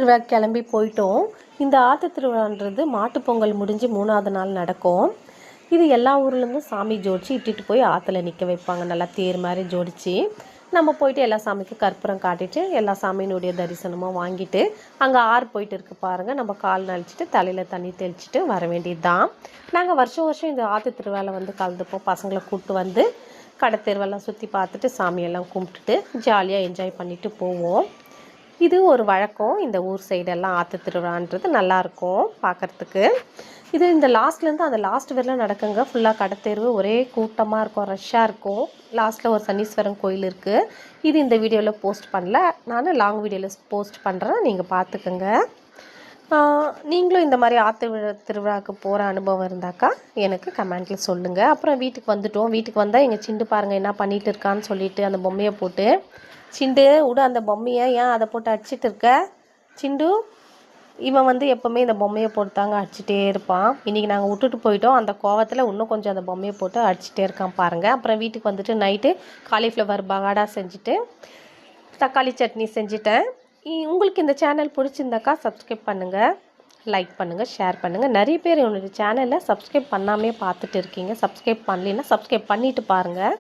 திருவிழா கிளம்பி போயிட்டோம். இந்த ஆற்று திருவிழான்றது மாட்டுப்பொங்கல் முடிஞ்சு 3வது நாள் நடக்கும். இது எல்லா ஊர்லேருந்தும் சாமி ஜோடிச்சு இட்டுட்டு போய் ஆற்றுல நிற்க வைப்பாங்க. நல்லா தேர் மாதிரி ஜோடிச்சு நம்ம போயிட்டு எல்லா சாமிக்கும் கற்பூரம் காட்டிட்டு எல்லா சாமியினுடைய தரிசனமும் வாங்கிட்டு அங்கே ஆறு போயிட்டு இருக்கு பாருங்கள். நம்ம கால் நழிச்சிட்டு தலையில் தண்ணி தெளிச்சிட்டு வர வேண்டியது தான். நாங்கள் வருஷம் இந்த ஆற்று திருவிழாவில் வந்து கலந்துப்போம். பசங்களை கூப்பிட்டு வந்து கடை தெருவெல்லாம் சுற்றி பார்த்துட்டு சாமியெல்லாம் கும்பிட்டுட்டு ஜாலியாக என்ஜாய் பண்ணிவிட்டு போவோம். இது ஒரு வழக்கம். இந்த ஊர் சைடெல்லாம் ஆற்று திருவிழான்றது நல்லாயிருக்கும் பார்க்குறதுக்கு. இது இந்த லாஸ்ட்லேருந்து அந்த லாஸ்ட் வரையிலும் நடக்குங்க. ஃபுல்லாக கடத்தேர்வு ஒரே கூட்டமாக இருக்கும், ரஷ்ஷாக இருக்கும். லாஸ்ட்டில் ஒரு சனீஸ்வரன் கோயில் இருக்குது. இது இந்த வீடியோவில் போஸ்ட் பண்ணல, நான் லாங் வீடியோவில் போஸ்ட் பண்ணுறேன், நீங்கள் பார்த்துக்கோங்க. நீங்களும் இந்த மாதிரி ஆற்று திருவிழாவுக்கு போகிற அனுபவம் இருந்தாக்கா எனக்கு கமெண்ட்டில் சொல்லுங்கள். அப்புறம் வீட்டுக்கு வந்துட்டோம். வீட்டுக்கு வந்தால் எங்கள் சிண்டு பாருங்கள் என்ன பண்ணிகிட்டு இருக்கான்னு சொல்லிட்டு அந்த பொம்மையை போட்டு, சிண்டு விட அந்த பொம்மையை ஏன் அதை போட்டு அடிச்சிட்டு இருக்க சிண்டு, இவன் வந்து எப்போவுமே இந்த பொம்மையை போட்டுத்தாங்க அடிச்சிட்டே இருப்பான். இன்றைக்கி நாங்கள் விட்டுட்டு போயிட்டோம். அந்த கோவத்தில் இன்னும் கொஞ்சம் அந்த பொம்மையை போட்டு அடிச்சிட்டே இருக்கான் பாருங்கள். அப்புறம் வீட்டுக்கு வந்துட்டு நைட்டு காலிஃப்ளவர் பகாடா செஞ்சுட்டு தக்காளி சட்னி செஞ்சுட்டேன். உங்களுக்கு இந்த சேனல் பிடிச்சிருந்தாக்கா சப்ஸ்கிரைப் பண்ணுங்கள், லைக் பண்ணுங்கள், ஷேர் பண்ணுங்கள். நிறைய பேர் என்னுடைய சேனலை சப்ஸ்கிரைப் பண்ணாமே பார்த்துட்டு இருக்கீங்க. சப்ஸ்கிரைப் பண்ணலைன்னா சப்ஸ்கிரைப் பண்ணிவிட்டு பாருங்கள்.